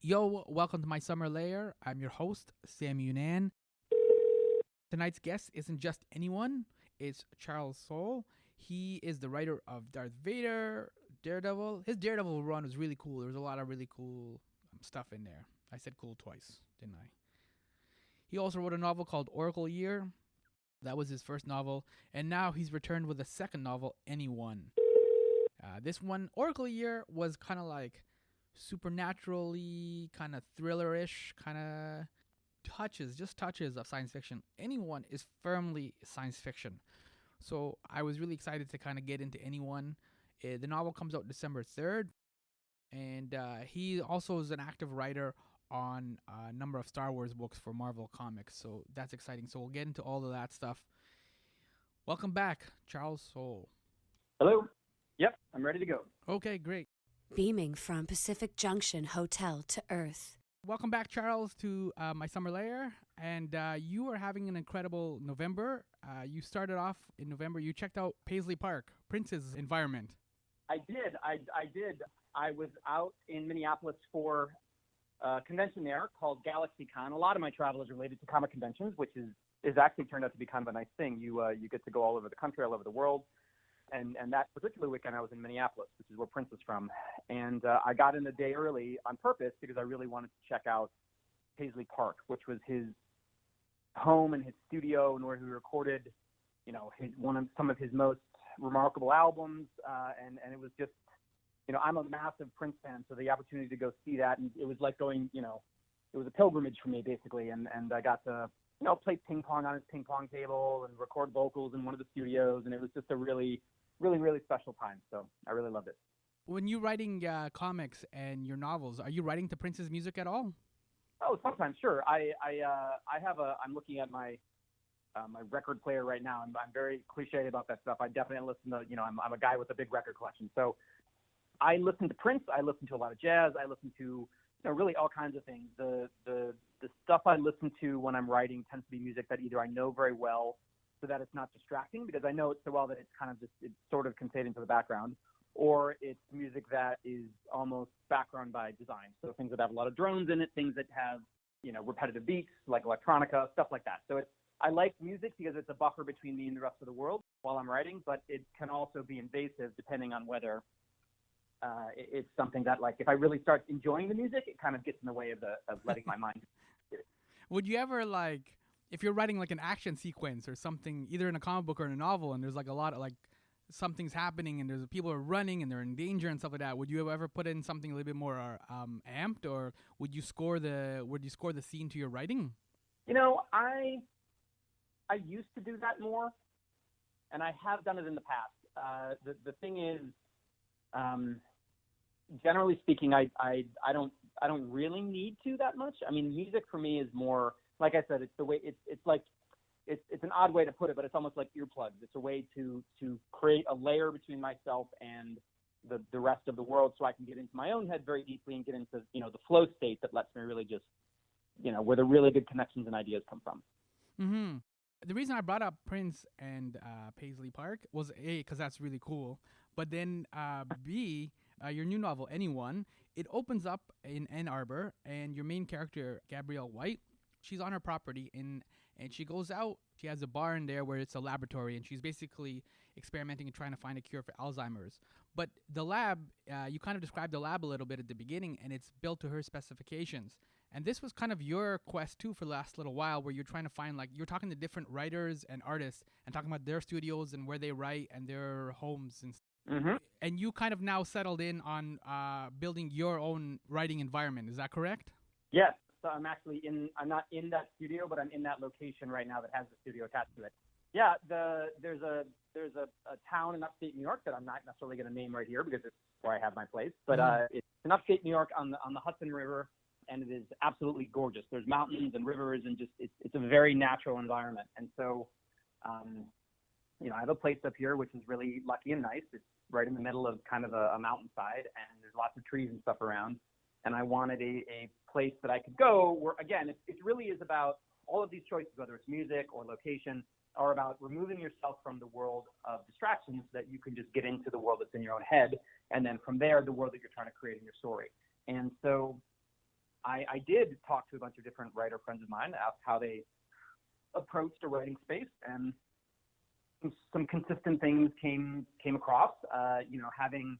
Yo, welcome to my Summer Lair. I'm your host, Sammy Younan. Tonight's guest isn't just anyone, it's Charles Soule. He is the writer of Darth Vader, Daredevil. His Daredevil run was really cool. There was a lot of really cool stuff in there. I said cool twice, didn't I? He also wrote a novel called Oracle Year. That was his first novel. And now he's returned with a second novel, Anyone. This one, Oracle Year, was kind of like supernaturally, kind of thriller-ish, kind of touches of science fiction. Anyone is firmly science fiction. So I was really excited to kind of get into Anyone. The novel comes out December 3rd. And he also is an active writer on a number of Star Wars books for Marvel Comics. So that's exciting. So we'll get into all of that stuff. Welcome back, Charles Soule. Hello. Yep, I'm ready to go. Okay, great. Beaming from Pacific Junction Hotel to Earth. Welcome back, Charles, to my Summer Lair. And you are having an incredible November. You started off in November. You checked out Paisley Park, Prince's environment. I did. I did. I was out in Minneapolis for a convention there called GalaxyCon. A lot of my travel is related to comic conventions, which is actually turned out to be kind of a nice thing. You get to go all over the country, all over the world. And that particular weekend, I was in Minneapolis, which is where Prince is from. And I got in a day early on purpose because I really wanted to check out Paisley Park, which was his home and his studio, and where he recorded, some of his most remarkable albums. And it was just, I'm a massive Prince fan, so the opportunity to go see that, and it was like going, it was a pilgrimage for me basically. And I got to, play ping pong on his ping pong table and record vocals in one of the studios, and it was just a really special time. So I really loved it. When you're writing comics and your novels, are you writing to Prince's music at all? Oh, sometimes, sure. I'm looking at my my record player right now. I'm very cliche about that stuff. I definitely listen to, I'm a guy with a big record collection. So I listen to Prince. I listen to a lot of jazz. I listen to, really all kinds of things. The stuff I listen to when I'm writing tends to be music that either I know very well, so that it's not distracting because I know it so well that it's kind of just, it sort of can fade into the background, or it's music that is almost background by design. So things that have a lot of drones in it, things that have, repetitive beats like electronica, stuff like that. So I like music because it's a buffer between me and the rest of the world while I'm writing, but it can also be invasive depending on whether it's something that, like, if I really start enjoying the music, it kind of gets in the way of letting my mind. Would you ever, like, if you're writing like an action sequence or something, either in a comic book or in a novel, and there's like a lot of like something's happening and there's people are running and they're in danger and stuff like that, would you ever put in something a little bit more amped, or would you score the scene to your writing? I used to do that more, and I have done it in the past. The thing is, generally speaking, I don't really need to that much. I mean, music for me is more, like I said, it's the way it's an odd way to put it, but it's almost like earplugs. It's a way to create a layer between myself and the rest of the world, so I can get into my own head very deeply and get into, the flow state that lets me really just, where the really good connections and ideas come from. Mm-hmm. The reason I brought up Prince and Paisley Park was A, because that's really cool, but then B, your new novel, Anyone, it opens up in Ann Arbor, and your main character, Gabrielle White, she's on her property, and she goes out. She has a bar in there where it's a laboratory, and she's basically experimenting and trying to find a cure for Alzheimer's. But the lab, you kind of described the lab a little bit at the beginning, and it's built to her specifications. And this was kind of your quest, too, for the last little while, where you're trying to find, like, you're talking to different writers and artists and talking about their studios and where they write and their homes and stuff. Mm-hmm. And you kind of now settled in on building your own writing environment. Is that correct? Yes. So I'm not in that studio, but I'm in that location right now that has the studio attached to it. Yeah, there's a town in upstate New York that I'm not necessarily going to name right here because it's where I have my place. But it's in upstate New York on the Hudson River, and it is absolutely gorgeous. There's mountains and rivers, and just it's a very natural environment. And so, I have a place up here which is really lucky and nice. It's right in the middle of kind of a mountainside, and there's lots of trees and stuff around. And I wanted a place that I could go where, again, it really is about all of these choices, whether it's music or location, are about removing yourself from the world of distractions so that you can just get into the world that's in your own head. And then from there, the world that you're trying to create in your story. And so I did talk to a bunch of different writer friends of mine, asked how they approached a writing space, and some consistent things came across. Having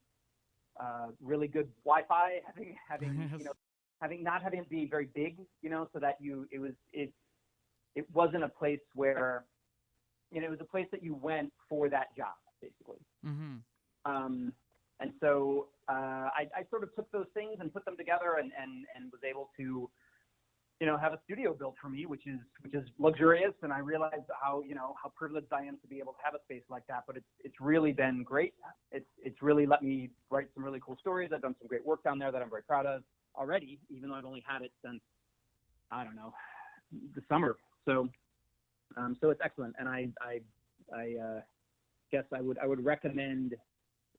really good Wi-Fi, having not having it be very big, so that it wasn't a place where, it was a place that you went for that job, basically. Mm-hmm. And so I sort of took those things and put them together and was able to, have a studio built for me, which is luxurious. And I realized how privileged I am to be able to have a space like that. But it's really been great. It's really let me write some really cool stories. I've done some great work down there that I'm very proud of already, even though I've only had it since, I don't know, the summer. So it's excellent. And I guess I would recommend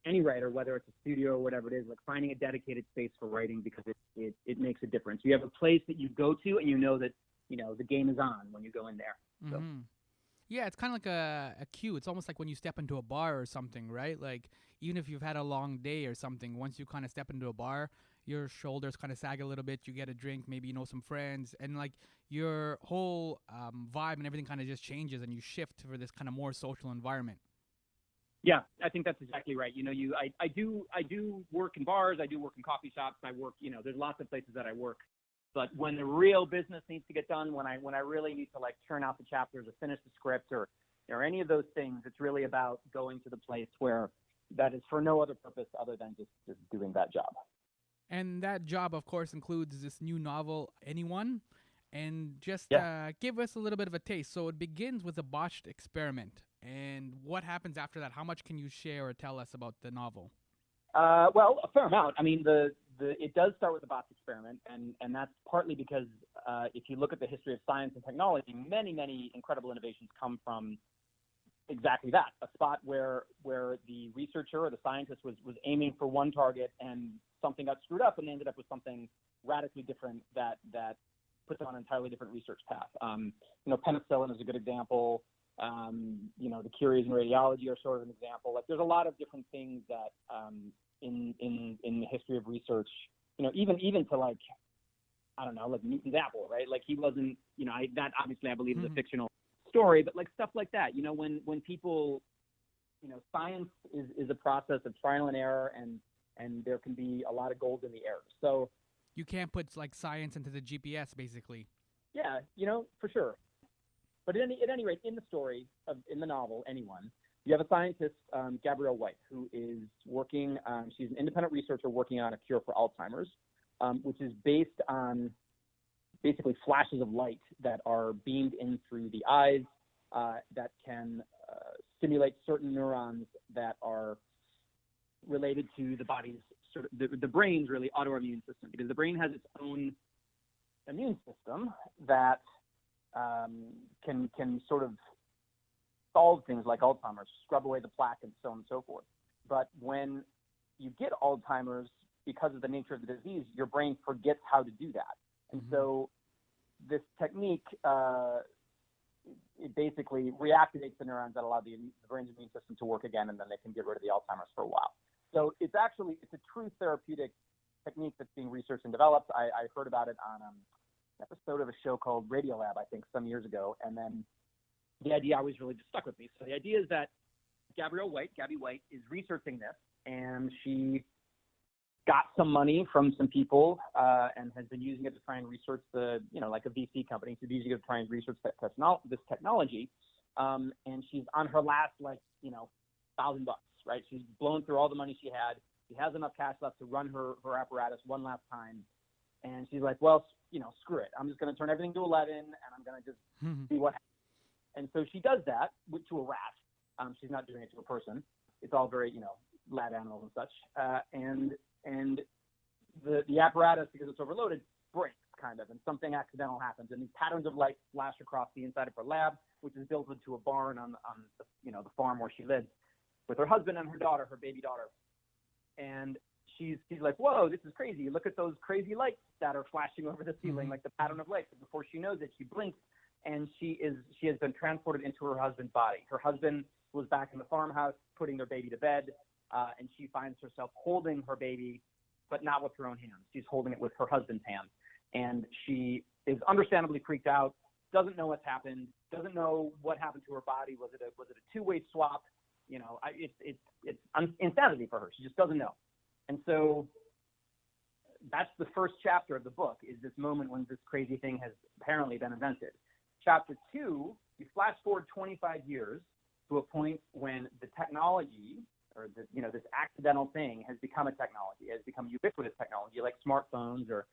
any writer, whether it's a studio or whatever it is, like finding a dedicated space for writing, because it makes a difference. You have a place that you go to and that, the game is on when you go in there. So. Mm-hmm. Yeah, it's kind of like a cue. It's almost like when you step into a bar or something, right? Like, even if you've had a long day or something, once you kind of step into a bar, your shoulders kind of sag a little bit, you get a drink, maybe some friends, and like your whole vibe and everything kind of just changes, and you shift for this kind of more social environment. Yeah, I think that's exactly right. I do work in bars, I do work in coffee shops, I work, there's lots of places that I work. But when the real business needs to get done, when I really need to like churn out the chapters or finish the script or any of those things, it's really about going to the place where that is for no other purpose other than just doing that job. And that job, of course, includes this new novel, Anyone. And just give us a little bit of a taste. So it begins with a botched experiment. And what happens after that? How much can you share or tell us about the novel? Well, a fair amount. I mean, it does start with a botched experiment, and that's partly because if you look at the history of science and technology, many, many incredible innovations come from exactly that, a spot where the researcher or the scientist was aiming for one target and something got screwed up and they ended up with something radically different that puts on an entirely different research path. Penicillin is a good example. The cures in radiology are sort of an example. Like, there's a lot of different things that in the history of research, even to like, I don't know, like Newton's apple, right? Like, he wasn't, that obviously I believe is a fictional story, but like stuff like that, when people, science is a process of trial and error, and there can be a lot of gold in the air. So you can't put like science into the GPS, basically. Yeah, for sure. But at any rate, in the story, in the novel, Anyone, you have a scientist, Gabrielle White, who is working, she's an independent researcher working on a cure for Alzheimer's, which is based on basically flashes of light that are beamed in through the eyes that can stimulate certain neurons that are related to the body's the brain's really autoimmune system, because the brain has its own immune system that can sort of solve things like Alzheimer's, scrub away the plaque, and so on and so forth. But when you get Alzheimer's, because of the nature of the disease, your brain forgets how to do that. And so this technique, it basically reactivates the neurons that allow the brain's immune system to work again, and then they can get rid of the Alzheimer's for a while. So it's a true therapeutic technique that's being researched and developed. I heard about it on an episode of a show called Radiolab, I think, some years ago. And then the idea always really just stuck with me. So the idea is that Gabby White, is researching this, and she got some money from some people and has been using it to try and research like a VC company, so using it to try and research this technology. And she's on her last, $1,000, right? She's blown through all the money she had. She has enough cash left to run her apparatus one last time. And she's like, well, screw it. I'm just going to turn everything to 11, and I'm going to just see what happens. And so she does that to a rat. She's not doing it to a person. It's all very, lab animals and such. And the apparatus, because it's overloaded, breaks kind of, and something accidental happens. And these patterns of light flash across the inside of her lab, which is built into a barn on the farm where she lives with her husband and her daughter, her baby daughter. And she's like, whoa, this is crazy. Look at those crazy lights that are flashing over the ceiling, like the pattern of light. Before she knows it, she blinks, and she has been transported into her husband's body. Her husband was back in the farmhouse putting their baby to bed, and she finds herself holding her baby, but not with her own hands. She's holding it with her husband's hand. and she is understandably freaked out, doesn't know what's happened, doesn't know what happened to her body. Was it a two-way swap? It's insanity for her. She just doesn't know. And so that's the first chapter of the book, is this moment when this crazy thing has apparently been invented. Chapter 2, you flash forward 25 years to a point when the technology, or this accidental thing, has become a technology, has become ubiquitous technology, like smartphones or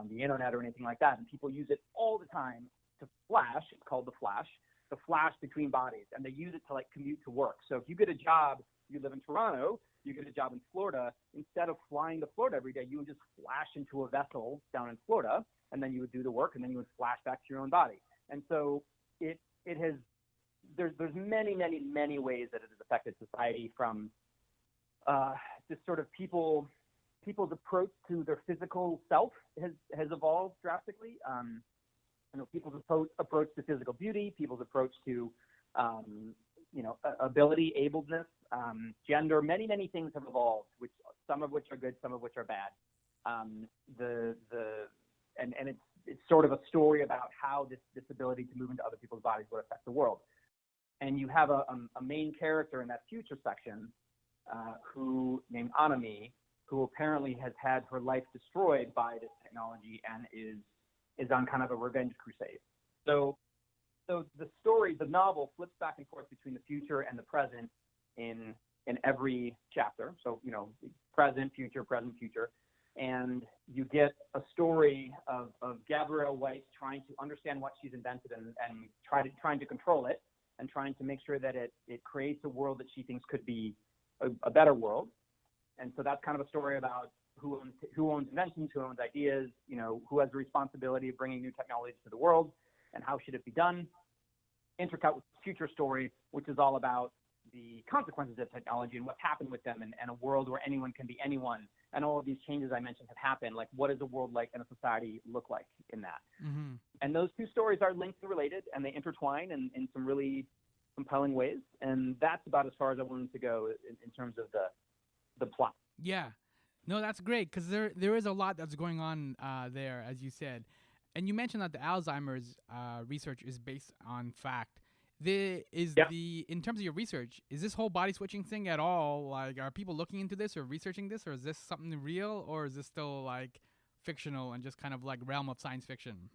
the internet or anything like that. And people use it all the time to flash. It's called the flash between bodies, and they use it to like commute to work. So if you get a job, you live in Toronto, you get a job in Florida, instead of flying to Florida every day, you would just flash into a vessel down in Florida, and then you would do the work, and then you would flash back to your own body. And so there's many, many, many ways that it has affected society, from just sort of people's approach to their physical self has evolved drastically. People's approach to physical beauty, people's approach to ability, ableness, gender, many, many things have evolved, some of which are good, some of which are bad. It's sort of a story about how this ability to move into other people's bodies would affect the world. And you have a main character in that future section who named Anami, who apparently has had her life destroyed by this technology and is on kind of a revenge crusade. So the story, the novel, flips back and forth between the future and the present in every chapter. So, present, future, and you get a story of Gabrielle Weiss trying to understand what she's invented and trying to control it, and trying to make sure that it creates a world that she thinks could be a better world. And so that's kind of a story about who owns inventions, who owns ideas, who has the responsibility of bringing new technologies to the world, and how should it be done. Intercut with the future story, which is all about the consequences of technology and what's happened with them, and a world where anyone can be anyone, and all of these changes I mentioned have happened. Like, what does a world like and a society look like in that? Mm-hmm. And those two stories are linked and related, and they intertwine in some really compelling ways. And that's about as far as I wanted to go in terms of the plot. Yeah. No, that's great, because there is a lot that's going on there, as you said. And you mentioned that the Alzheimer's research is based on fact. In terms of your research, is this whole body switching thing at all, like, are people looking into this or researching this, or is this something real, or is this still like fictional and just kind of like realm of science fiction?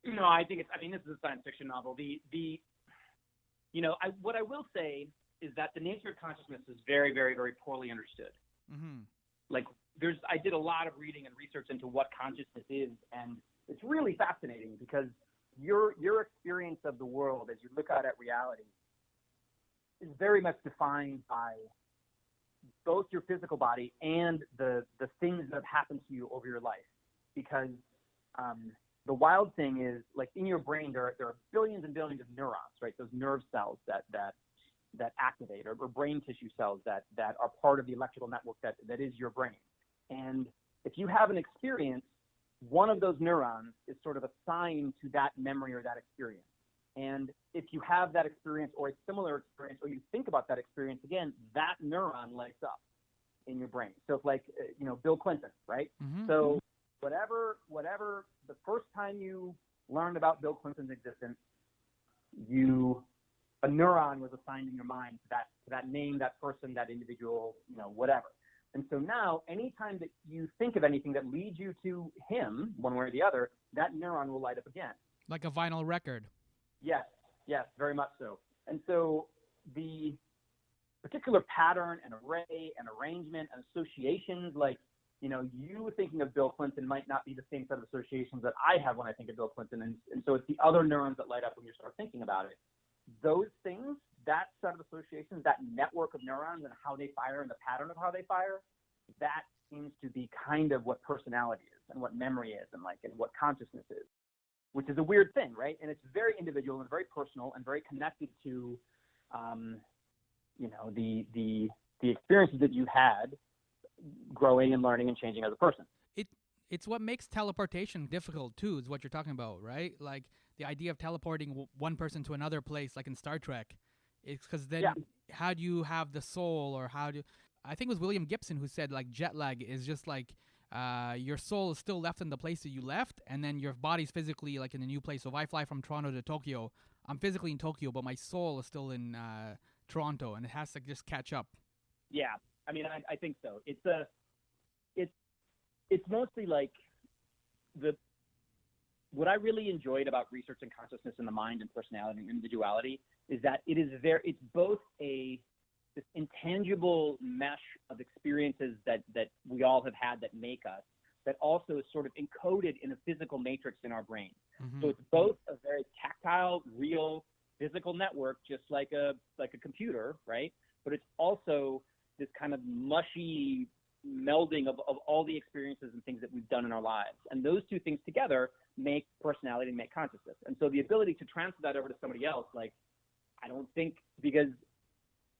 No, I think this is a science fiction novel. What I will say is that the nature of consciousness is very, very, very poorly understood. Mm-hmm. Like, I did a lot of reading and research into what consciousness is, and it's really fascinating, because your experience of the world as you look out at reality is very much defined by both your physical body and the things that have happened to you over your life. Because the wild thing is, like, in your brain, there are billions and billions of neurons, right? Those nerve cells that activate, or brain tissue cells that are part of the electrical network that is your brain. And if you have an experience, one of those neurons is sort of assigned to that memory or that experience. And if you have that experience or a similar experience, or you think about that experience again, that neuron lights up in your brain. So it's like, Bill Clinton, right? Mm-hmm. So whatever the first time you learned about Bill Clinton's existence, a neuron was assigned in your mind to that name, that person, that individual, whatever. And so now, anytime that you think of anything that leads you to him, one way or the other, that neuron will light up again. Like a vinyl record. Yes, very much so. And so the particular pattern and array and arrangement and associations, like, you thinking of Bill Clinton might not be the same set of associations that I have when I think of Bill Clinton. And so it's the other neurons that light up when you start thinking about it. Those things, that set of associations, that network of neurons and how they fire and the pattern of how they fire, that seems to be kind of what personality is and what memory is and what consciousness is, which is a weird thing, right? And it's very individual and very personal and very connected to, the experiences that you had growing and learning and changing as a person. It's what makes teleportation difficult too, is what you're talking about, right? Like the idea of teleporting one person to another place, like in Star Trek. It's because then how do you have the soul, or I think it was William Gibson who said, like, jet lag is just like your soul is still left in the place that you left, and then your body's physically like in a new place. So if I fly from Toronto to Tokyo, I'm physically in Tokyo, but my soul is still in Toronto, and it has to just catch up. Yeah, I mean, I think so. It's mostly like what I really enjoyed about researching consciousness in the mind and personality and individuality is that it's both this intangible mesh of experiences that we all have had that make us, that also is sort of encoded in a physical matrix in our brain. So it's both a very tactile, real, physical network, just like a computer, right? But it's also this kind of mushy melding of all the experiences and things that we've done in our lives. And those two things together make personality and make consciousness. And so the ability to transfer that over to somebody else, like, I don't think, because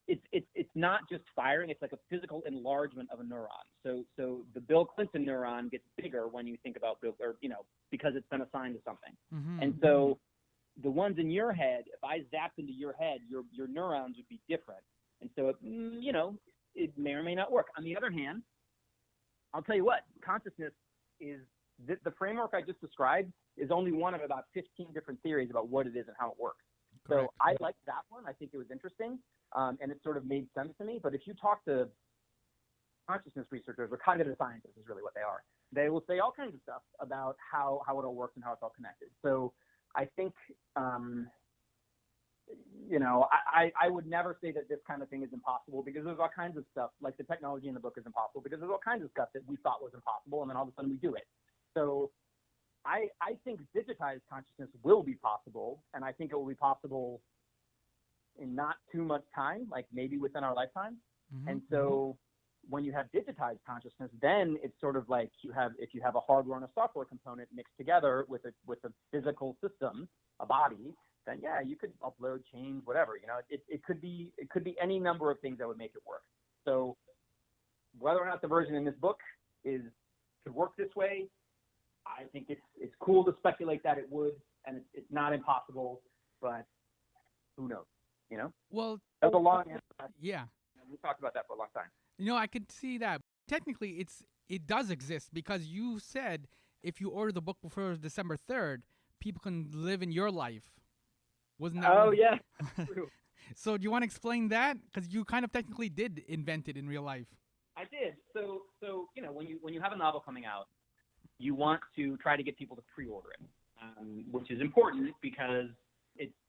it's not just firing, it's like a physical enlargement of a neuron. So the Bill Clinton neuron gets bigger when you think about Bill, or, because it's been assigned to something. And so the ones in your head, if I zapped into your head, your neurons would be different. And so, it may or may not work. On the other hand, I'll tell you what, consciousness is, the framework I just described is only one of about 15 different theories about what it is and how it works. Correct. So I liked that one. I think it was interesting, and it sort of made sense to me. But if you talk to consciousness researchers, or cognitive scientists is really what they are, they will say all kinds of stuff about how it all works and how it's all connected. So I think, I would never say that this kind of thing is impossible, because there's all kinds of stuff, like the technology in the book is impossible, because there's all kinds of stuff that we thought was impossible, and then all of a sudden we do it. So I think digitized consciousness will be possible, and I think it will be possible in not too much time, like maybe within our lifetime. And so when you have digitized consciousness, then it's sort of like if you have a hardware and a software component mixed together with a physical system, a body, then yeah, you could upload, change, whatever. It could be any number of things that would make it work. So whether or not the version in this book could work this way, I think it's cool to speculate that it would, and it's not impossible, but who knows? Well, that's a long answer. Yeah. We talked about that for a long time. I could see that. Technically, it does exist, because you said if you order the book before December 3rd, people can live in your life. Wasn't that? Oh, yeah. True. So do you want to explain that? Because you kind of technically did invent it in real life. I did. So when you have a novel coming out, you want to try to get people to pre-order it, which is important, because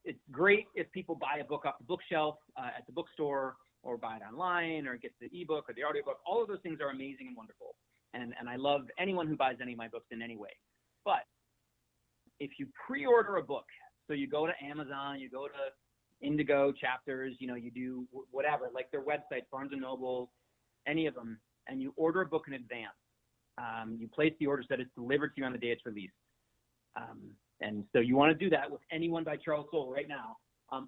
it's great if people buy a book off the bookshelf at the bookstore, or buy it online, or get the ebook or the audiobook. All of those things are amazing and wonderful. And I love anyone who buys any of my books in any way. But if you pre-order a book, so you go to Amazon, you go to Indigo Chapters, you do whatever, like their website, Barnes & Noble, any of them, and you order a book in advance. You place the order so that it's delivered to you on the day it's released. And so you want to do that with Anyone by Charles Soule right now.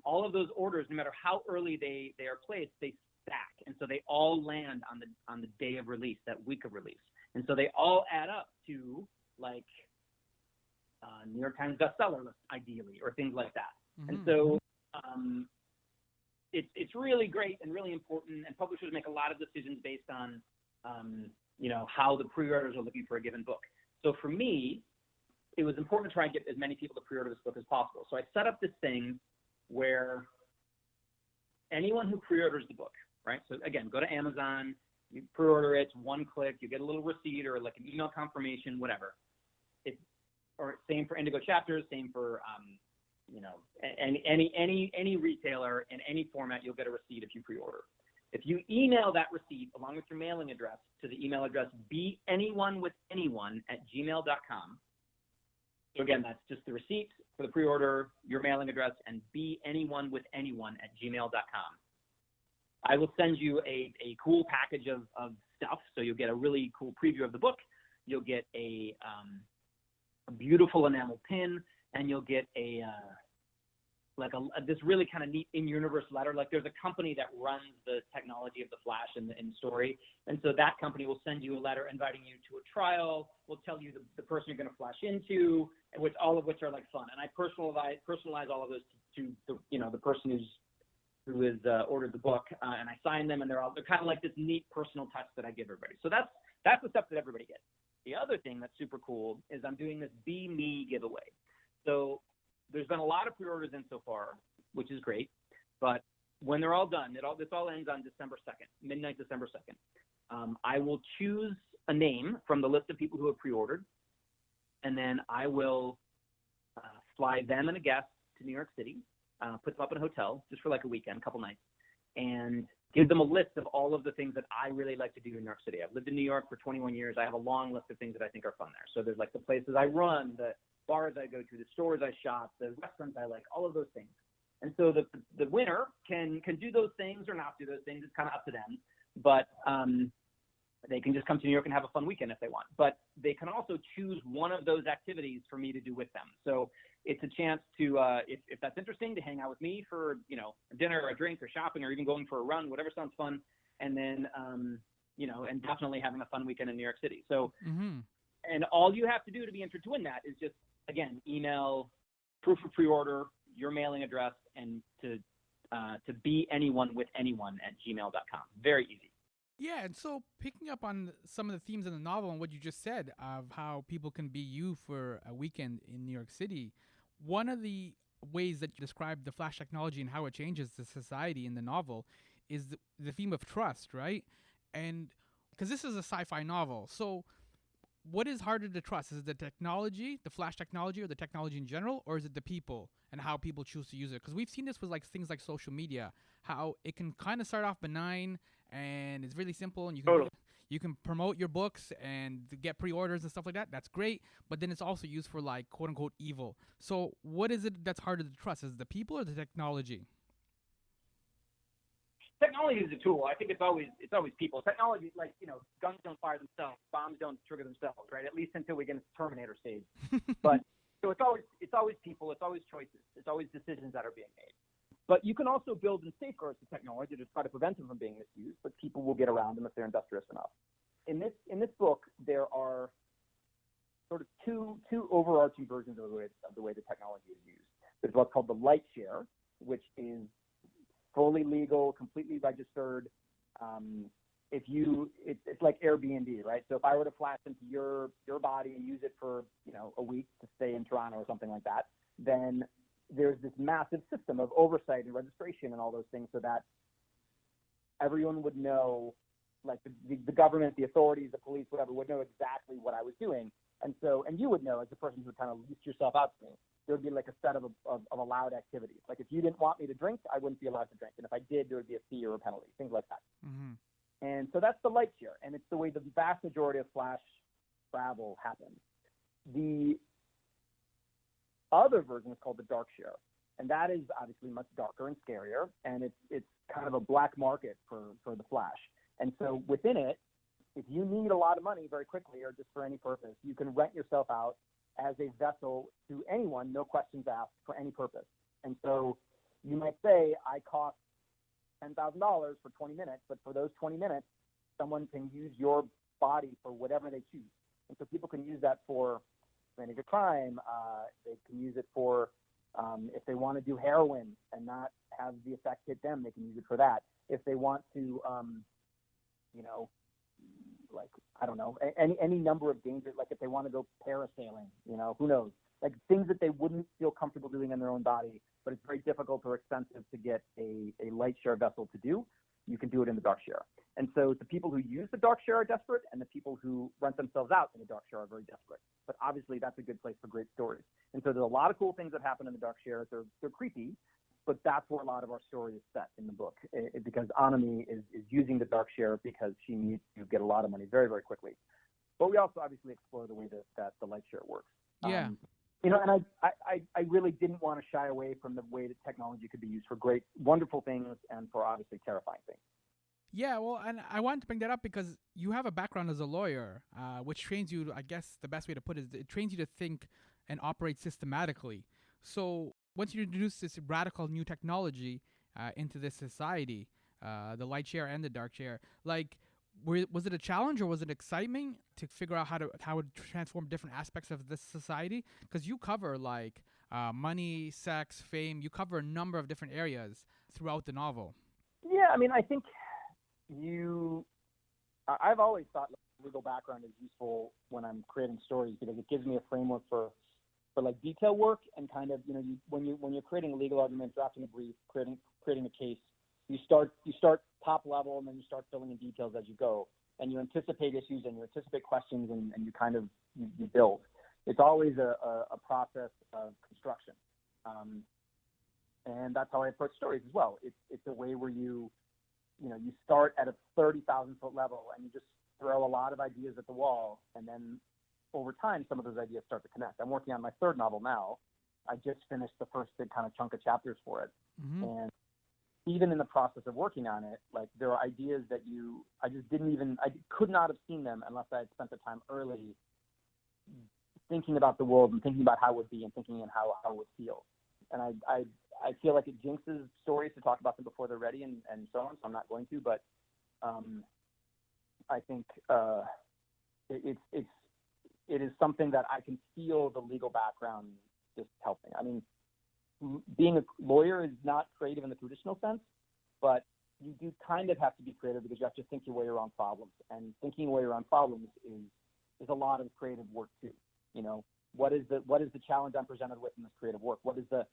All of those orders, no matter how early they are placed, they stack. And so they all land on the day of release, that week of release. And so they all add up to like New York Times bestseller list, ideally, or things like that. And so it's really great and really important, and publishers make a lot of decisions based on how the pre-orders are looking for a given book. So for me, it was important to try and get as many people to pre-order this book as possible. So I set up this thing where anyone who pre-orders the book, right? So again, go to Amazon, you pre-order it, one click, you get a little receipt or like an email confirmation, whatever. Or same for Indigo Chapters, same for any retailer in any format, you'll get a receipt if you pre-order. If you email that receipt along with your mailing address to the email address beanyoneWithAnyone@gmail.com. So again, that's just the receipt for the pre-order, your mailing address, and beanyoneWithAnyone@gmail.com. I will send you a cool package of stuff. So you'll get a really cool preview of the book. You'll get a beautiful enamel pin, and you'll get this really kind of neat in-universe letter. Like there's a company that runs the technology of the Flash in the story, and so that company will send you a letter inviting you to a trial. Will tell you the person you're going to flash into, all of which are like fun. And I personalize all of those to the person who has ordered the book, and I sign them, and they're kind of like this neat personal touch that I give everybody. So that's the stuff that everybody gets. The other thing that's super cool is I'm doing this Be Me giveaway. So there's been a lot of pre-orders in so far, which is great. But when they're all done, this all ends on December 2nd, midnight December 2nd. I will choose a name from the list of people who have pre-ordered, and then I will fly them and a guest to New York City, put them up in a hotel just for like a weekend, a couple nights, and give them a list of all of the things that I really like to do in New York City. I've lived in New York for 21 years. I have a long list of things that I think are fun there. So there's like the places I run, the bars I go to, the stores I shop, the restaurants I like, all of those things. And so the winner can do those things or not do those things. It's kind of up to them. But they can just come to New York and have a fun weekend if they want. But they can also choose one of those activities for me to do with them. So it's a chance to, if that's interesting, to hang out with me for, a dinner or a drink or shopping or even going for a run, whatever sounds fun. And then, and definitely having a fun weekend in New York City. So, and all you have to do to be entered to win that is just, again, email proof of pre-order, your mailing address, and to be anyone with anyone at gmail.com. Very easy. Yeah, and so picking up on some of the themes in the novel and what you just said of how people can be you for a weekend in New York City, one of the ways that you describe the flash technology and how it changes the society in the novel is the theme of trust, right? And because this is a sci-fi novel, so what is harder to trust? Is it the technology, the flash technology, or the technology in general, or is it the people and how people choose to use it? Because we've seen this with like things like social media, how it can kind of start off benign and it's really simple, and you can promote your books and get pre-orders and stuff like that. That's great, but then it's also used for like quote unquote evil. So what is it that's harder to trust? Is it the people or the technology? Technology is a tool. I think it's always people. Technology, like, guns don't fire themselves, bombs don't trigger themselves, right? At least until we get into the Terminator stage. But so it's always people, it's always choices, it's always decisions that are being made. But you can also build in safeguards to technology to try to prevent them from being misused, but people will get around them if they're industrious enough. In this book, there are sort of two overarching versions of the way the technology is used. There's what's called the light share, which is fully legal, completely registered. It's like Airbnb, right? So if I were to flash into your body and use it for a week to stay in Toronto or something like that, then there's this massive system of oversight and registration and all those things, so that everyone would know, like the government, the authorities, the police, whatever, would know exactly what I was doing, and you would know as the person who would kind of lease yourself out to me. There would be like a set of allowed activities. Like if you didn't want me to drink, I wouldn't be allowed to drink, and if I did, there would be a fee or a penalty, things like that. And so that's the light share, and it's the way the vast majority of flash travel happens. The other version is called the dark share, and that is obviously much darker and scarier, and it's kind of a black market for the flash. And so within it, if you need a lot of money very quickly or just for any purpose, you can rent yourself out as a vessel to anyone, no questions asked, for any purpose. And so you might say, I cost $10,000 for 20 minutes, but for those 20 minutes, someone can use your body for whatever they choose. And so people can use that for committing a crime. They can use it for, if they want to do heroin and not have the effect hit them, they can use it for that. If they want to, like, I don't know, any number of dangers, like if they want to go parasailing, who knows? Like things that they wouldn't feel comfortable doing in their own body, but it's very difficult or expensive to get a light share vessel to do. You can do it in the dark share. And so the people who use the dark share are desperate, and the people who rent themselves out in the dark share are very desperate. But obviously that's a good place for great stories. And so there's a lot of cool things that happen in the dark share. They're creepy, but that's where a lot of our story is set in the book, because Anami is using the dark share because she needs to get a lot of money very, very quickly. But we also obviously explore the way that the light share works. Yeah. And I really didn't want to shy away from the way that technology could be used for great, wonderful things and for obviously terrifying things. Yeah, well, and I wanted to bring that up because you have a background as a lawyer, which trains you, I guess the best way to put it is it trains you to think and operate systematically. So once you introduce this radical new technology into this society, the light share and the dark share, like, was it a challenge or was it excitement to figure out how to transform different aspects of this society? Because you cover like money, sex, fame. You cover a number of different areas throughout the novel. Yeah, I mean, I think I've always thought legal background is useful when I'm creating stories because it gives me a framework for like detail work and kind of, when you're creating a legal argument, drafting a brief, creating a case, you start top level and then you start filling in details as you go, and you anticipate issues and you anticipate questions and you kind of you build. It's always a process of construction, and that's how I approach stories as well. It's a way where you start at a 30,000 foot level and you just throw a lot of ideas at the wall, and then over time some of those ideas start to connect. I'm working on my third novel now. I just finished the first big kind of chunk of chapters for it, and even in the process of working on it, like there are ideas that I could not have seen them unless I had spent the time early thinking about the world and thinking about how it would be and thinking in how it would feel. And I feel like it jinxes stories to talk about them before they're ready and so on, so I'm not going to, but I think it is something that I can feel the legal background just helping. I mean, being a lawyer is not creative in the traditional sense, but you do kind of have to be creative because you have to think your way around problems, and thinking your way around problems is a lot of creative work too. What is the challenge I'm presented with in this creative work? What is the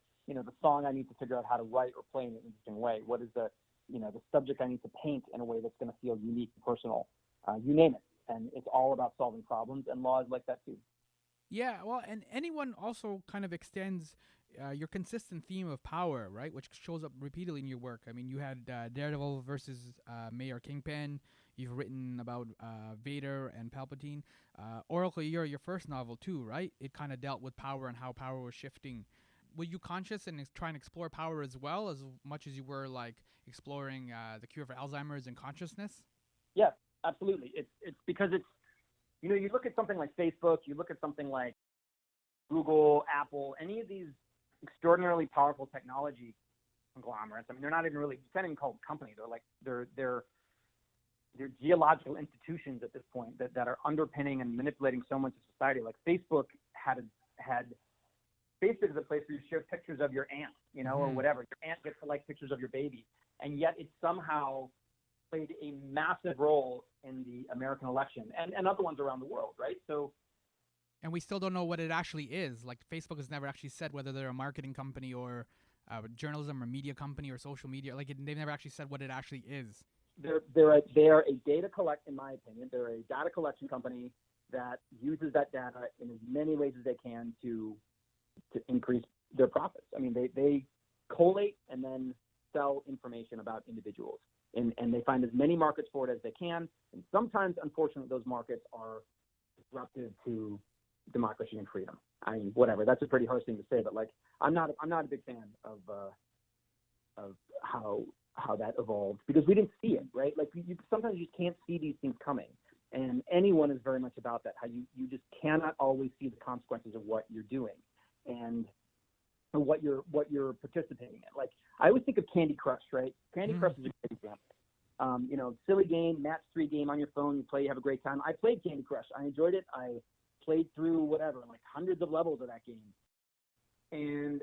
song I need to figure out how to write or play in an interesting way? What is the subject I need to paint in a way that's going to feel unique and personal? You name it. And it's all about solving problems, and law is like that too. Yeah, well, and anyone also kind of extends your consistent theme of power, right, which shows up repeatedly in your work. I mean, you had Daredevil versus Mayor Kingpin. You've written about Vader and Palpatine. Oracle, your first novel too, right? It kind of dealt with power and how power was shifting. Were you conscious and trying to explore power as well, as much as you were like exploring the cure for Alzheimer's and consciousness? Yes, absolutely. It's because it's, you look at something like Facebook, you look at something like Google, Apple, any of these extraordinarily powerful technology conglomerates. I mean, they're not even really, you can't even call them companies. They're geological institutions at this point that are underpinning and manipulating so much of society. Like Facebook Facebook is a place where you share pictures of your aunt, or whatever. Your aunt gets to like pictures of your baby, and yet it somehow played a massive role in the American election and other ones around the world, right? So, and we still don't know what it actually is. Like, Facebook has never actually said whether they're a marketing company or journalism or media company or social media. Like, they've never actually said what it actually is. They're a data in my opinion, they're a data collection company that uses that data in as many ways as they can to increase their profits. I mean, they collate and then sell information about individuals. And they find as many markets for it as they can. And sometimes, unfortunately, those markets are disruptive to democracy and freedom. I mean, whatever. That's a pretty harsh thing to say, but like, I'm not a big fan of how that evolved because we didn't see it, right? Like, sometimes you just can't see these things coming. And anyone is very much about that. How you just cannot always see the consequences of what you're doing and what you're participating in. Like, I always think of Candy Crush, right? Candy Crush is a great example. Silly game, match 3 game on your phone. You play, you have a great time. I played Candy Crush. I enjoyed it. I played through like hundreds of levels of that game, and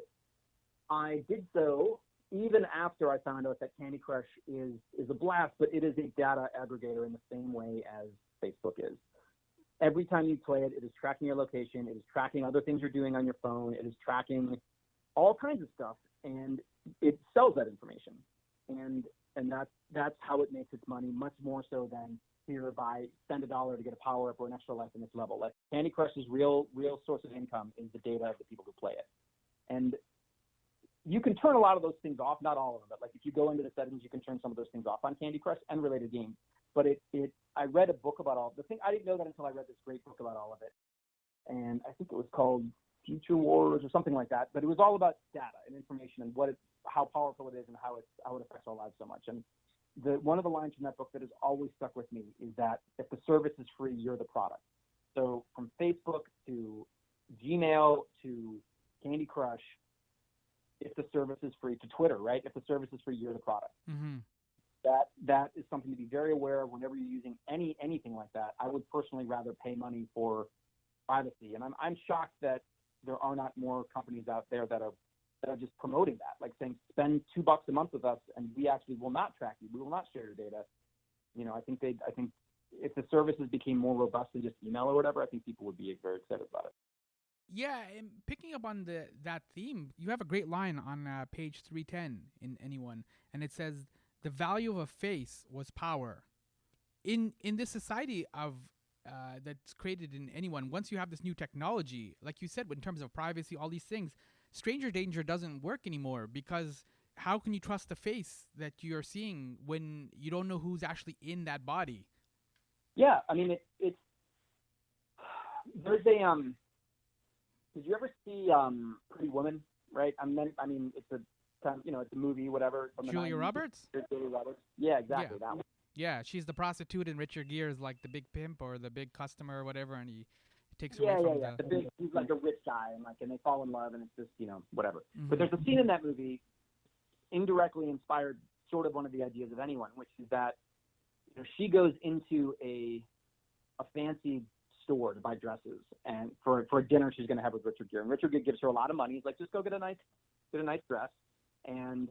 I did so even after I found out that Candy Crush is a blast, but it is a data aggregator in the same way as Facebook is. Every time you play it, it is tracking your location. It is tracking other things you're doing on your phone. It is tracking all kinds of stuff, and it sells that information. And that's how it makes its money, much more so than here spend $1 to get a power up or an extra life in this level. Like, Candy Crush's real source of income is the data of the people who play it. And you can turn a lot of those things off, not all of them, but like if you go into the settings, you can turn some of those things off on Candy Crush and related games. But I read a book about all the thing. I didn't know that until I read this great book about all of it. And I think it was called Future Wars or something like that. But it was all about data and information and how powerful it is and how it affects our lives so much. And one of the lines from that book that has always stuck with me is that if the service is free, you're the product. So from Facebook to Gmail to Candy Crush, if the service is free, to Twitter, right? If the service is free, you're the product. Mm-hmm. That is something to be very aware of whenever you're using anything like that. I would personally rather pay money for privacy, and I'm shocked that there are not more companies out there that are just promoting that, like saying spend $2 a month with us, and we actually will not track you. We will not share your data. I think if the services became more robust than just email or whatever, I think people would be very excited about it. Yeah, and picking up on that theme, you have a great line on page 310 in Anyone, and it says, "The value of a face was power." In this society of that's created in Anyone, once you have this new technology, like you said, in terms of privacy, all these things, stranger danger doesn't work anymore, because how can you trust the face that you're seeing when you don't know who's actually in that body? Yeah, I mean, it's there's a Did you ever see Pretty Woman? Right. I mean, it's a it's a movie, whatever. From Julia the 90s. Roberts? Julia Roberts. Yeah, exactly. Yeah. That one. Yeah, she's the prostitute, and Richard Gere is like the big pimp or the big customer or whatever, and he takes away from the... He's like a rich guy, and they fall in love, and it's just, whatever. Mhm. But there's a scene in that movie, indirectly inspired sort of one of the ideas of Anyone, which is that she goes into a fancy store to buy dresses, and for a dinner she's going to have with Richard Gere. And Richard Gere gives her a lot of money. He's like, just go get a nice dress. And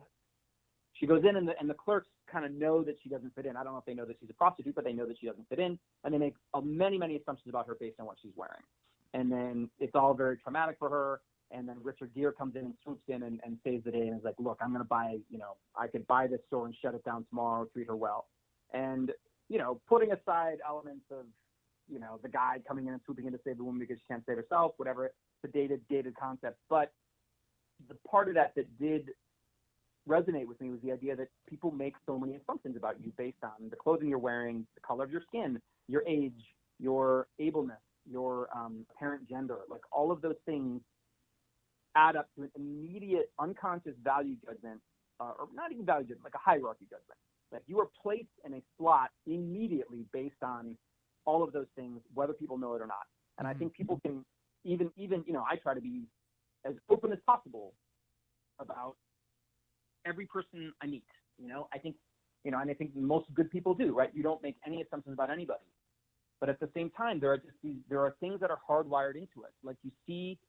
she goes in, and the clerks kind of know that she doesn't fit in. I don't know if they know that she's a prostitute, but they know that she doesn't fit in, and they make many, many assumptions about her based on what she's wearing. And then it's all very traumatic for her. And then Richard Gere comes in and swoops in and saves the day, and is like, look, I'm going to buy, I could buy this store and shut it down tomorrow, treat her well. And, putting aside elements of, the guy coming in and swooping in to save the woman because she can't save herself, whatever, it's a dated concept. But the part of that did resonate with me was the idea that people make so many assumptions about you based on the clothing you're wearing, the color of your skin, your age, your ableness, your apparent gender. Like, all of those things add up to an immediate unconscious value judgment, or not even value judgment, like a hierarchy judgment. Like, you are placed in a slot immediately based on all of those things, whether people know it or not. And I think people can even I try to be as open as possible about every person I meet. I think, and I think most good people do, right? You don't make any assumptions about anybody. But at the same time, there are things that are hardwired into us. Like, you see,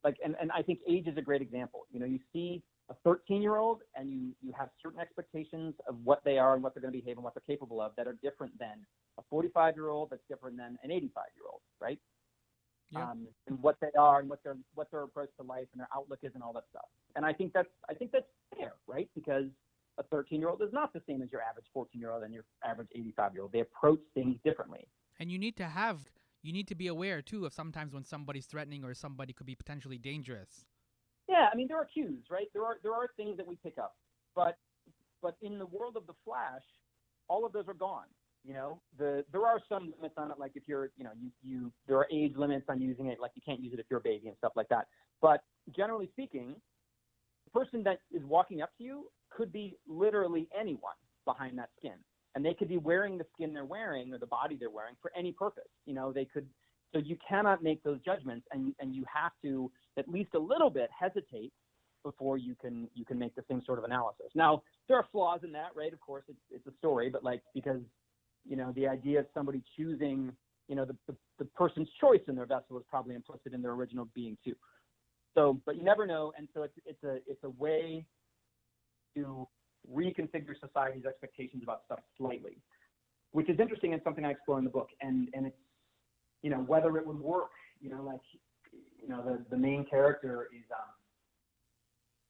and I think age is a great example. You see a 13-year-old, and you have certain expectations of what they are and what they're going to behave and what they're capable of that are different than a 45-year-old, that's different than an 85-year-old, right? Yeah. And what they are and what their approach to life and their outlook is and all that stuff. And I think that's fair, right? Because a 13-year-old is not the same as your average 14-year-old and your average 85-year-old. They approach things differently. And you need to be aware too of sometimes when somebody's threatening or somebody could be potentially dangerous. Yeah, I mean, there are cues, right? There are things that we pick up, but in the world of the Flash, all of those are gone. There are some limits on it, like if you're, there are age limits on using it, like you can't use it if you're a baby and stuff like that. But generally speaking, the person that is walking up to you could be literally anyone behind that skin, and they could be wearing the skin they're wearing or the body they're wearing for any purpose. They could. So you cannot make those judgments, and you have to at least a little bit hesitate before you can make the same sort of analysis. Now, there are flaws in that, right? Of course, it's a story, but because the idea of somebody choosing, the person's choice in their vessel is probably implicit in their original being too. So, but you never know, and so it's a way to reconfigure society's expectations about stuff slightly, which is interesting and something I explore in the book, and it's whether it would work, the main character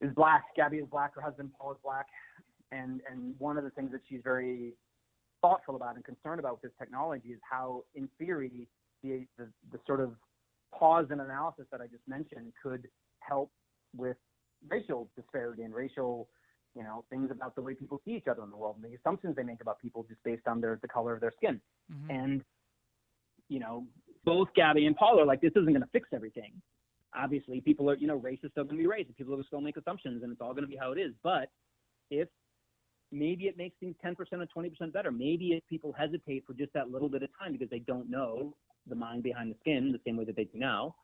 is black. Gabby is black. Her husband, Paul, is black. And one of the things that she's very thoughtful about and concerned about with this technology is how, in theory, the sort of pause and analysis that I just mentioned could help with racial disparity and racial, things about the way people see each other in the world and the assumptions they make about people just based on the color of their skin. Mm-hmm. And, both Gabby and Paul are like, this isn't going to fix everything. Obviously, people are, race is still going to be race, and people are still make assumptions, and it's all going to be how it is. But if maybe it makes things 10% or 20% better, maybe if people hesitate for just that little bit of time because they don't know the mind behind the skin the same way that they do now,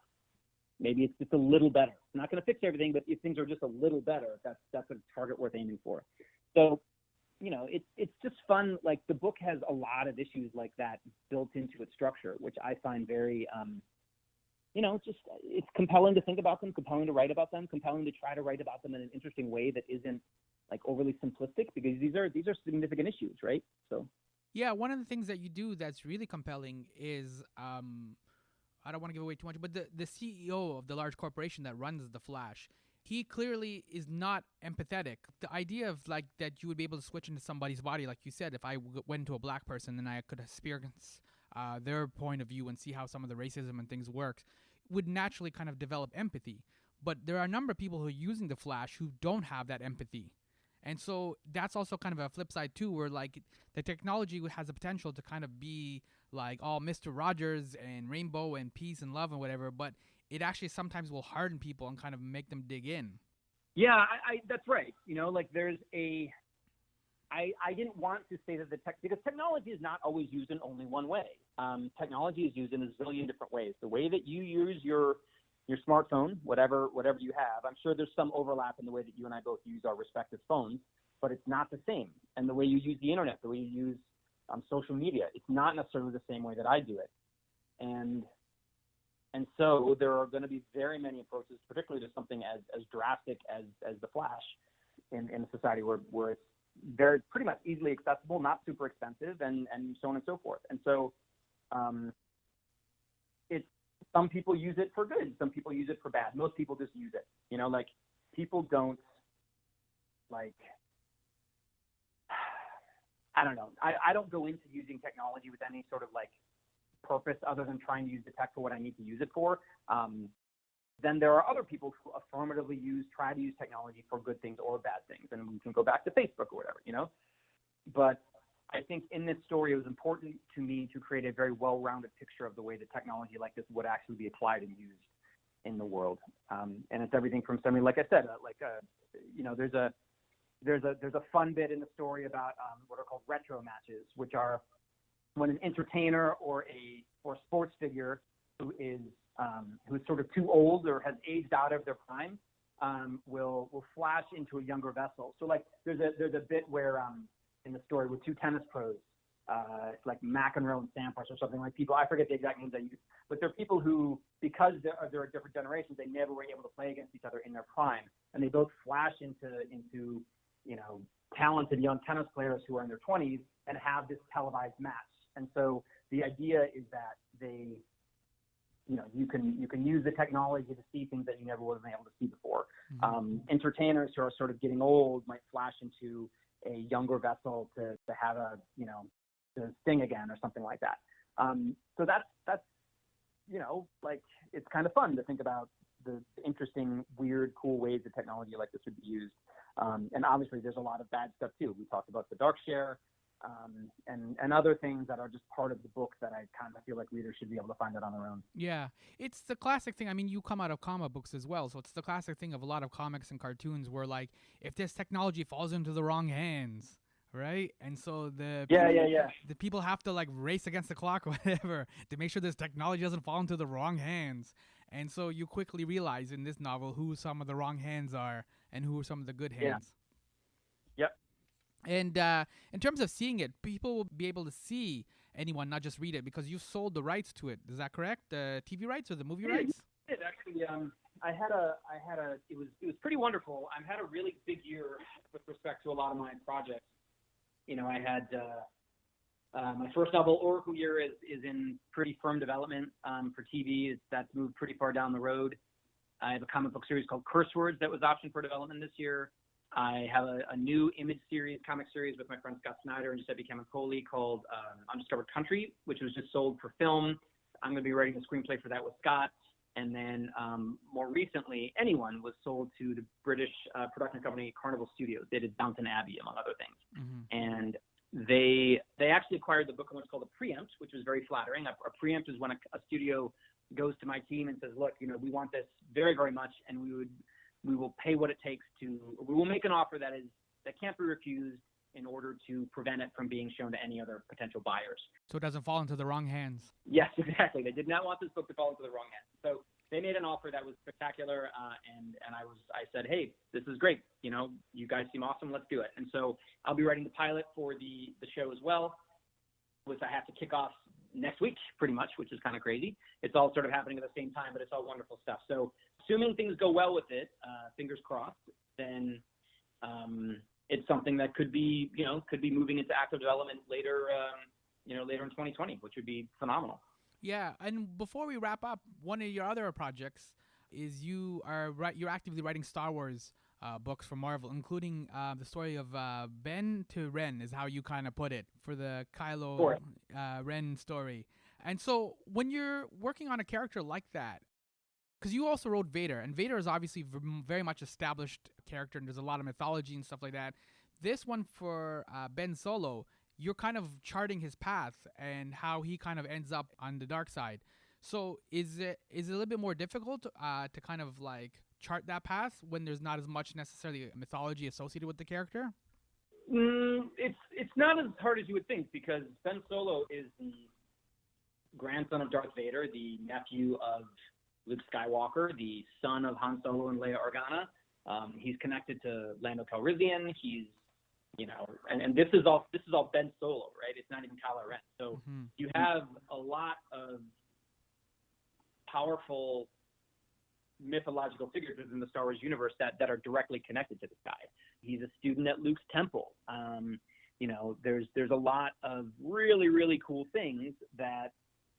maybe it's just a little better. It's not going to fix everything, but if things are just a little better, that's a target worth aiming for. So, it's just fun. Like, the book has a lot of issues like that built into its structure, which I find very, it's compelling to think about them, compelling to write about them, compelling to try to write about them in an interesting way that isn't like overly simplistic, because these are significant issues, right? So Yeah, one of the things that you do that's really compelling is I don't want to give away too much, but the CEO of the large corporation that runs the Flash, he clearly is not empathetic. The idea of like that you would be able to switch into somebody's body, like you said, if I went to a black person and I could experience their point of view and see how some of the racism and things work, would naturally kind of develop empathy. But there are a number of people who are using the Flash who don't have that empathy. And so that's also kind of a flip side too, where like the technology has the potential to kind of be like all Mr. Rogers and rainbow and peace and love and whatever, but it actually sometimes will harden people and kind of make them dig in. Yeah, that's right. You know, like I didn't want to say that because technology is not always used in only one way. Technology is used in a zillion different ways. The way that you use your smartphone, whatever you have, I'm sure there's some overlap in the way that you and I both use our respective phones, but it's not the same. And the way you use the internet, the way you use social media, it's not necessarily the same way that I do it. And so there are going to be very many approaches, particularly to something as drastic as the Flash in a society where it's very pretty much easily accessible, not super expensive, and so on and so forth. And so it's some people use it for good, some people use it for bad. Most people just use it. You know, like people don't like. I don't know. I don't go into using technology with any sort of like purpose other than trying to use the tech for what I need to use it for. Then there are other people who affirmatively try to use technology for good things or bad things. And we can go back to Facebook or whatever, you know. But I think in this story, it was important to me to create a very well-rounded picture of the way that technology like this would actually be applied and used in the world. And it's everything from something, like I said, you know, there's a fun bit in the story about what are called retro matches, which are when an entertainer or sports figure who is sort of too old or has aged out of their prime will flash into a younger vessel. So like there's a bit where in the story with two tennis pros, like McEnroe and Sampras or something, like people, I forget the exact names they use, but they're people who, because they're different generations, they never were able to play against each other in their prime, and they both flash into you know, talented young tennis players who are in their 20s and have this televised match. And so the idea is that you can use the technology to see things that you never would have been able to see before. Mm-hmm. Entertainers who are sort of getting old might flash into a younger vessel to have to sing again or something like that. So that's you know, like it's kind of fun to think about the interesting, weird, cool ways that technology like this would be used. And obviously there's a lot of bad stuff too. We talked about the dark share, and other things that are just part of the book that I kind of feel like readers should be able to find out on their own. Yeah, it's the classic thing. I mean, you come out of comic books as well, so it's the classic thing of a lot of comics and cartoons where, like, if this technology falls into the wrong hands, right? And so the people have to like race against the clock or whatever to make sure this technology doesn't fall into the wrong hands. And so you quickly realize in this novel who some of the wrong hands are and who are some of the good hands. Yeah. Yep. And in terms of seeing it, people will be able to see anyone, not just read it, because you sold the rights to it. Is that correct? The TV rights or the movie rights? It actually, it was pretty wonderful. I've had a really big year with respect to a lot of my projects. You know, I had my first novel, Oracle Year, is in pretty firm development for TV. That's moved pretty far down the road. I have a comic book series called Curse Words that was optioned for development this year. I have a new image series, comic series with my friend Scott Snyder and Giuseppe Camicoli called Undiscovered Country, which was just sold for film. I'm going to be writing a screenplay for that with Scott. And then more recently, Anyone was sold to the British production company Carnival Studios. They did Downton Abbey, among other things. Mm-hmm. And they actually acquired the book in what's called a preempt, which was very flattering. A preempt is when a studio goes to my team and says, look, you know, we want this very, very much, and we will pay what it takes we will make an offer that can't be refused in order to prevent it from being shown to any other potential buyers. So it doesn't fall into the wrong hands. Yes, exactly. They did not want this book to fall into the wrong hands. So they made an offer that was spectacular, and I said, hey, this is great. You know, you guys seem awesome. Let's do it. And so I'll be writing the pilot for the show as well, which I have to kick off next week, pretty much, which is kind of crazy. It's all sort of happening at the same time, but it's all wonderful stuff. So assuming things go well with it, fingers crossed, then it's something that could be moving into active development later, later in 2020, which would be phenomenal. Yeah, and before we wrap up, one of your other projects is you're actively writing Star Wars books for Marvel, including the story of Ben to Ren, is how you kind of put it, for the Kylo Ren story. And so when you're working on a character like that, because you also wrote Vader, and Vader is obviously very much established character, and there's a lot of mythology and stuff like that. This one for Ben Solo, you're kind of charting his path and how he kind of ends up on the dark side. So is it a little bit more difficult to kind of like chart that path when there's not as much necessarily mythology associated with the character? It's not as hard as you would think, because Ben Solo is the grandson of Darth Vader, the nephew of Luke Skywalker, the son of Han Solo and Leia Organa. He's connected to Lando Calrissian. He's, and this is all Ben Solo, right? It's not even Kylo Ren. So you have a lot of powerful mythological figures within the Star Wars universe that are directly connected to this guy. He's a student at Luke's temple. There's a lot of really, really cool things that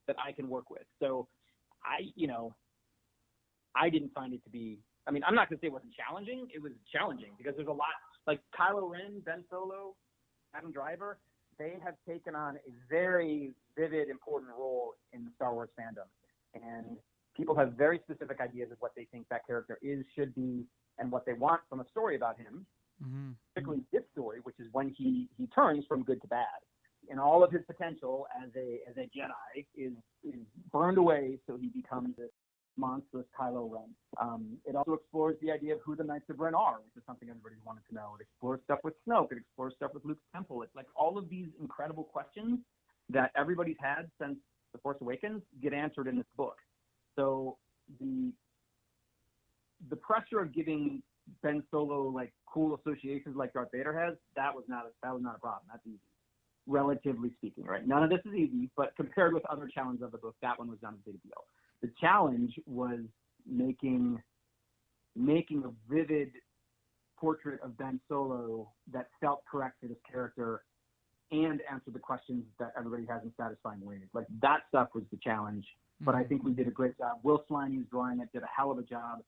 I can work with. So I didn't find it to be, I'm not going to say it wasn't challenging. It was challenging because there's a lot, like Kylo Ren, Ben Solo, Adam Driver, they have taken on a very vivid, important role in the Star Wars fandom. And people have very specific ideas of what they think that character is, should be, and what they want from a story about him, particularly this story, which is when he turns from good to bad. And all of his potential as a Jedi is burned away, so he becomes this monstrous Kylo Ren. It also explores the idea of who the Knights of Ren are, which is something everybody wanted to know. It explores stuff with Snoke. It explores stuff with Luke's temple. It's like all of these incredible questions that everybody's had since The Force Awakens get answered in this book. So the pressure of giving Ben Solo like cool associations like Darth Vader has, that was not a problem. That's easy, relatively speaking, right? None of this is easy, but compared with other challenges of the book, that one was not a big deal. The challenge was making a vivid portrait of Ben Solo that felt correct for this character and answered the questions that everybody has in satisfying ways. Like, that stuff was the challenge, but I think we did a great job. Will Sline, who's drawing it, did a hell of a job.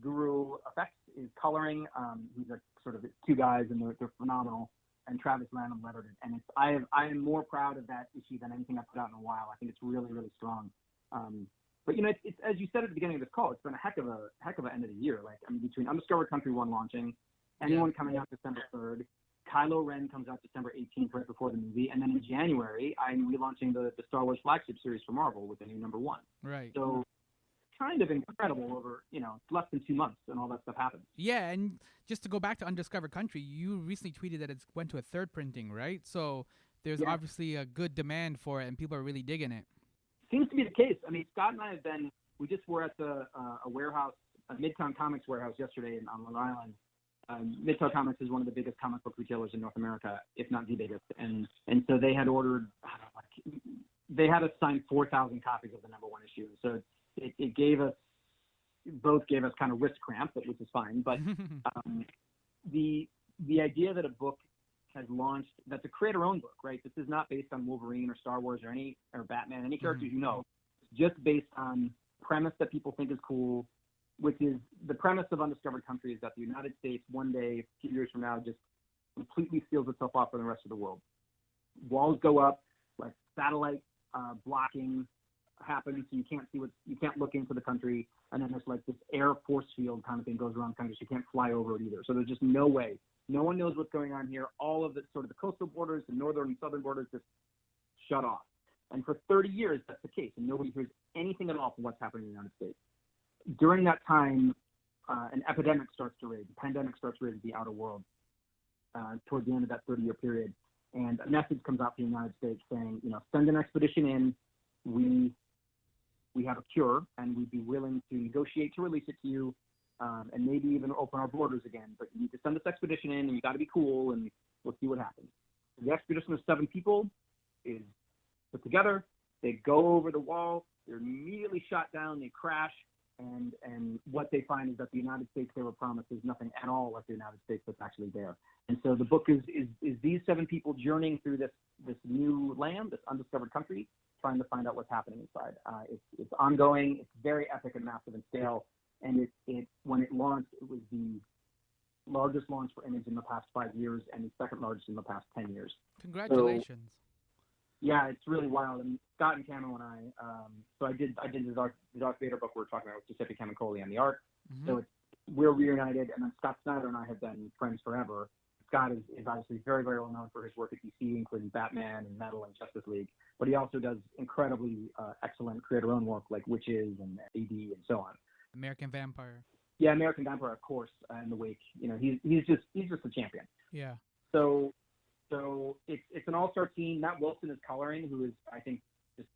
Guru Effects is coloring. These are sort of two guys, and they're phenomenal. And Travis Lanham lettered it. And I am more proud of that issue than anything I've put out in a while. I think it's really, really strong. But it's as you said at the beginning of this call, it's been a heck of an end of the year. Like, between Undiscovered Country 1 launching, Anyone coming out December 3rd, Kylo Ren comes out December 18th, right before the movie, and then in January, I'm relaunching the Star Wars flagship series for Marvel with the new number 1. Right. So, kind of incredible over, it's less than 2 months and all that stuff happens. Yeah, and just to go back to Undiscovered Country, you recently tweeted that it went to a 3rd printing, right? So there's obviously a good demand for it, and people are really digging it. Seems to be the case. Scott and I we just were at a warehouse, a Midtown Comics warehouse yesterday on Long Island. Midtown Comics is one of the biggest comic book retailers in North America, if not the biggest. And so they had ordered, they had us sign 4,000 copies of the number 1 issue. So it gave us kind of wrist cramp, which is fine. But the idea that a book has launched, that's a creator-owned book, right? This is not based on Wolverine or Star Wars or Batman, any characters It's just based on premise that people think is cool, which is the premise of Undiscovered Country is that the United States one day, a few years from now, just completely seals itself off from the rest of the world. Walls go up, like satellite blocking happens, so you can't look into the country, and then there's like this air force field kind of thing goes around the country, so you can't fly over it either. So there's just no way. No one knows what's going on here. All of the sort of the coastal borders, the northern and southern borders just shut off. And for 30 years, that's the case, and nobody hears anything at all from what's happening in the United States. During that time, an epidemic starts to rage. A pandemic starts to rage the outer world toward the end of that 30-year period. And a message comes out from the United States saying, send an expedition in. We have a cure, and we'd be willing to negotiate to release it to you, and maybe even open our borders again. But you need to send this expedition in, and you got to be cool, and we'll see what happens. The expedition of 7 people is put together. They go over the wall. They're immediately shot down. They crash. And what they find is that the United States they were promised is nothing at all like the United States that's actually there. And so the book is these 7 people journeying through this new land, this undiscovered country, trying to find out what's happening inside. It's ongoing. It's very epic and massive in scale. And it when it launched, it was the largest launch for Image in the past 5 years and the second largest in the past 10 years. Congratulations. So, yeah, it's really wild. And Scott and Camo and I, so I did the Darth Vader book we were talking about with Giuseppe Camicoli and the art. Mm-hmm. So we're reunited, and then Scott Snyder and I have been friends forever. Scott is obviously very, very well known for his work at DC, including Batman and Metal and Justice League. But he also does incredibly excellent creator-owned work like Witches and AD and so on. American Vampire. Yeah, American Vampire, of course, in the wake. He's just a champion. Yeah. So it's an all-star team. Matt Wilson is coloring, who is, I think, just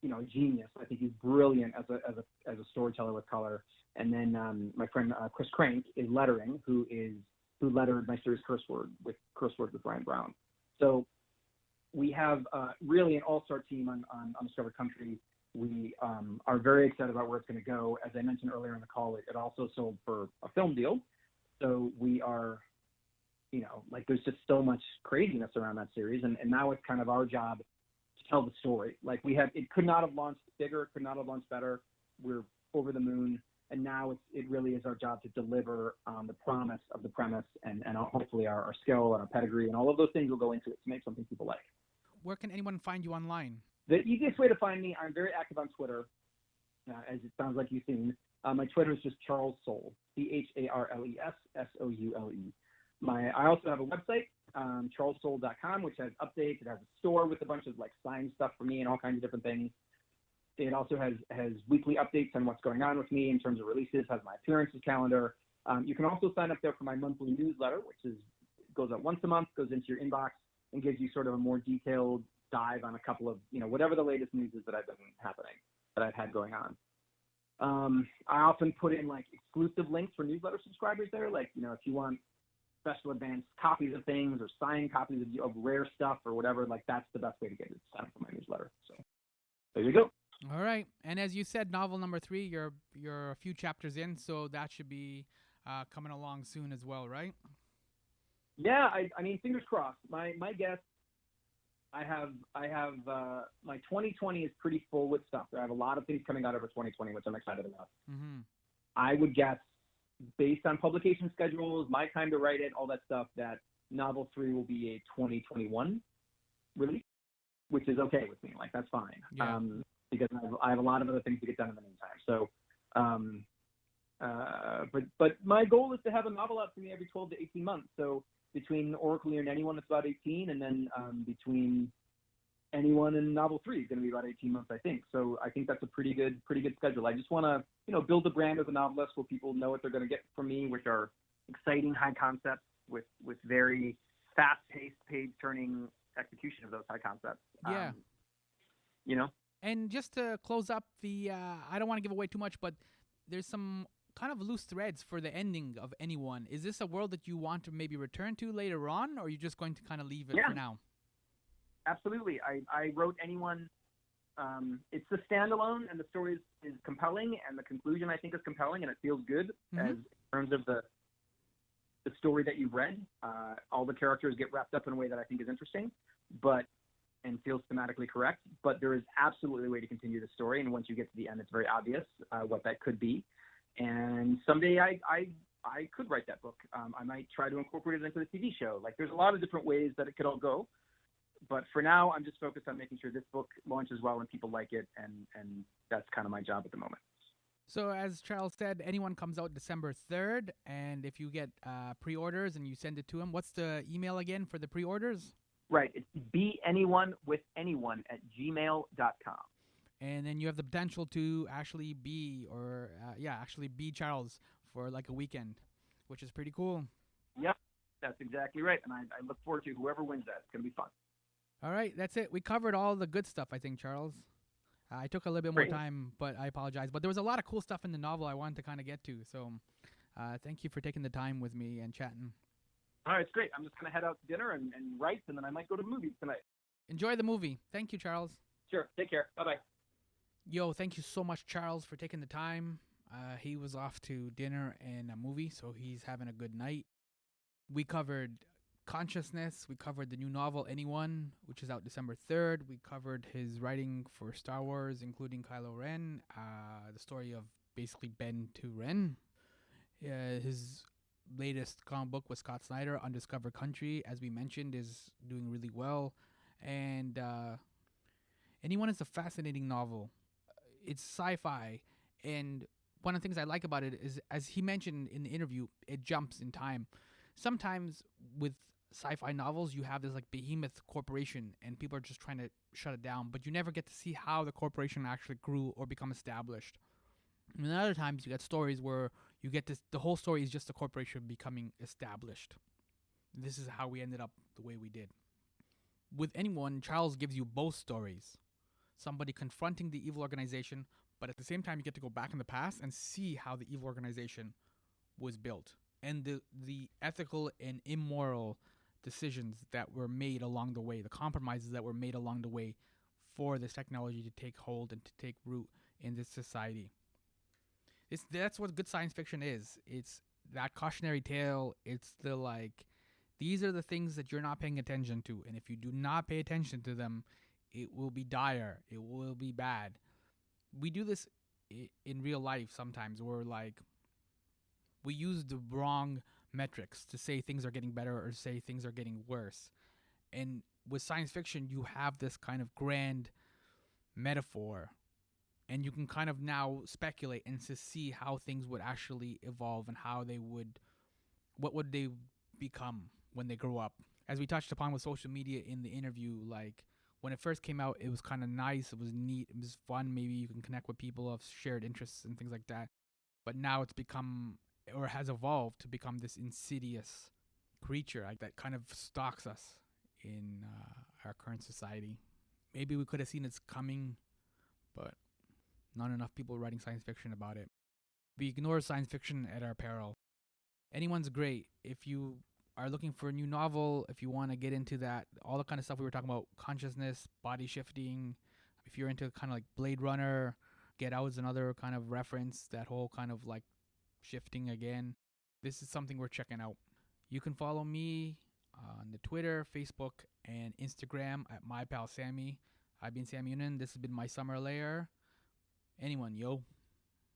a genius. I think he's brilliant as a storyteller with color. And then my friend Chris Crank is lettering, who lettered my series Curse Word with Ryan Brown. So we have really an all-star team on Undiscovered Country. We are very excited about where it's going to go. As I mentioned earlier in the call, it also sold for a film deal. So we are, there's just so much craziness around that series. And now it's kind of our job to tell the story. It could not have launched bigger, could not have launched better. We're over the moon. And now it really is our job to deliver on the promise of the premise and hopefully our skill and our pedigree and all of those things will go into it to make something people like. Where can anyone find you online? The easiest way to find me, I'm very active on Twitter, as it sounds like you've seen. My Twitter is just Charles Soule, CharlesSoule. I also have a website, charlessoule.com, which has updates. It has a store with a bunch of signed stuff for me and all kinds of different things. It also has weekly updates on what's going on with me in terms of releases, has my appearances calendar. You can also sign up there for my monthly newsletter, which goes out once a month, goes into your inbox, and gives you sort of a more detailed dive on a couple of, whatever the latest news is that I've had going on. I often put in exclusive links for newsletter subscribers there. If you want special advanced copies of things or signed copies of rare stuff or whatever, that's the best way to get it. Sign up for my newsletter. So there you go. All right. And as you said, novel number 3, you're a few chapters in, so that should be coming along soon as well, right? Yeah, I mean, fingers crossed. My guess, I have my 2020 is pretty full with stuff. I have a lot of things coming out over 2020, which I'm excited about. Mm-hmm. I would guess, based on publication schedules, my time to write it, all that stuff, that novel 3 will be a 2021 release, which is okay with me. That's fine. Yeah. Because I have a lot of other things to get done in the meantime. So, but my goal is to have a novel out for me every 12 to 18 months. So between Oracle and Anyone, it's about 18, and then between Anyone and novel 3 is going to be about 18 months, I think. So I think that's a pretty good schedule. I just want to, build a brand as a novelist where people know what they're going to get from me, which are exciting high concepts with very fast-paced, page-turning execution of those high concepts. Yeah. And just to close up I don't want to give away too much, but there's some kind of loose threads for the ending of Anyone. Is this a world that you want to maybe return to later on, or are you just going to kind of leave it for now? Absolutely. I wrote Anyone. It's a standalone, and the story is compelling, and the conclusion I think is compelling, and it feels good as in terms of the story that you've read. All the characters get wrapped up in a way that I think is interesting, and feels thematically correct. But there is absolutely a way to continue the story, and once you get to the end, it's very obvious what that could be. And someday I could write that book. I might try to incorporate it into the TV show. There's a lot of different ways that it could all go. But for now, I'm just focused on making sure this book launches well and people like it, and that's kind of my job at the moment. So as Charles said, Anyone comes out December 3rd, and if you get pre-orders and you send it to him, what's the email again for the pre-orders? Right. It's beanyoneWithAnyone@gmail.com. And then you have the potential to actually be Charles for a weekend, which is pretty cool. Yep, that's exactly right. And I look forward to whoever wins that. It's going to be fun. All right, that's it. We covered all the good stuff, I think, Charles. I took a little bit more time, but I apologize. But there was a lot of cool stuff in the novel I wanted to kind of get to. So thank you for taking the time with me and chatting. All right, it's great. I'm just going to head out to dinner and write, and then I might go to the movies tonight. Enjoy the movie. Thank you, Charles. Sure. Take care. Bye-bye. Yo, thank you so much, Charles, for taking the time. He was off to dinner and a movie, so he's having a good night. We covered consciousness. We covered the new novel, Anyone, which is out December 3rd. We covered his writing for Star Wars, including Kylo Ren, the story of basically Ben to Ren. His latest comic book was Scott Snyder, Undiscovered Country, as we mentioned, is doing really well. And Anyone is a fascinating novel. It's sci-fi, and one of the things I like about it is, as he mentioned in the interview, it jumps in time. Sometimes with sci-fi novels, you have this like behemoth corporation, and people are just trying to shut it down, but you never get to see how the corporation actually grew or become established. And then other times, you get stories where you get this. The whole story is just the corporation becoming established. This is how we ended up the way we did. With Anyone, Charles gives you both stories. Somebody confronting the evil organization, but at the same time, you get to go back in the past and see how the evil organization was built and the ethical and immoral decisions that were made along the way, the compromises that were made along the way for this technology to take hold and to take root in this society. That's what good science fiction is. It's that cautionary tale. It's the like, these are the things that you're not paying attention to, and if you do not pay attention to them, it will be dire. It will be bad. We do this in real life sometimes, where like we use the wrong metrics to say things are getting better or say things are getting worse. And with science fiction, you have this kind of grand metaphor, and you can kind of now speculate and to see how things would actually evolve and what would they become when they grow up. As we touched upon with social media in the interview, like when it first came out, it was kind of nice, it was neat, it was fun. Maybe you can connect with people of shared interests and things like that. But now it's become, or has evolved to become, this insidious creature like that kind of stalks us in our current society. Maybe we could have seen it's coming, but not enough people writing science fiction about it. We ignore science fiction at our peril. Anyone's great. If you are looking for a new novel, if you want to get into that, all the kind of stuff we were talking about, consciousness, body shifting, if you're into kind of like Blade Runner, Get Out is another kind of reference, that whole kind of like shifting again. This is something we're checking out. You can follow me on the Twitter, Facebook, and Instagram at My Pal Sammy. I've been Sammy Younan. This has been my Summer Lair. Anyone, yo.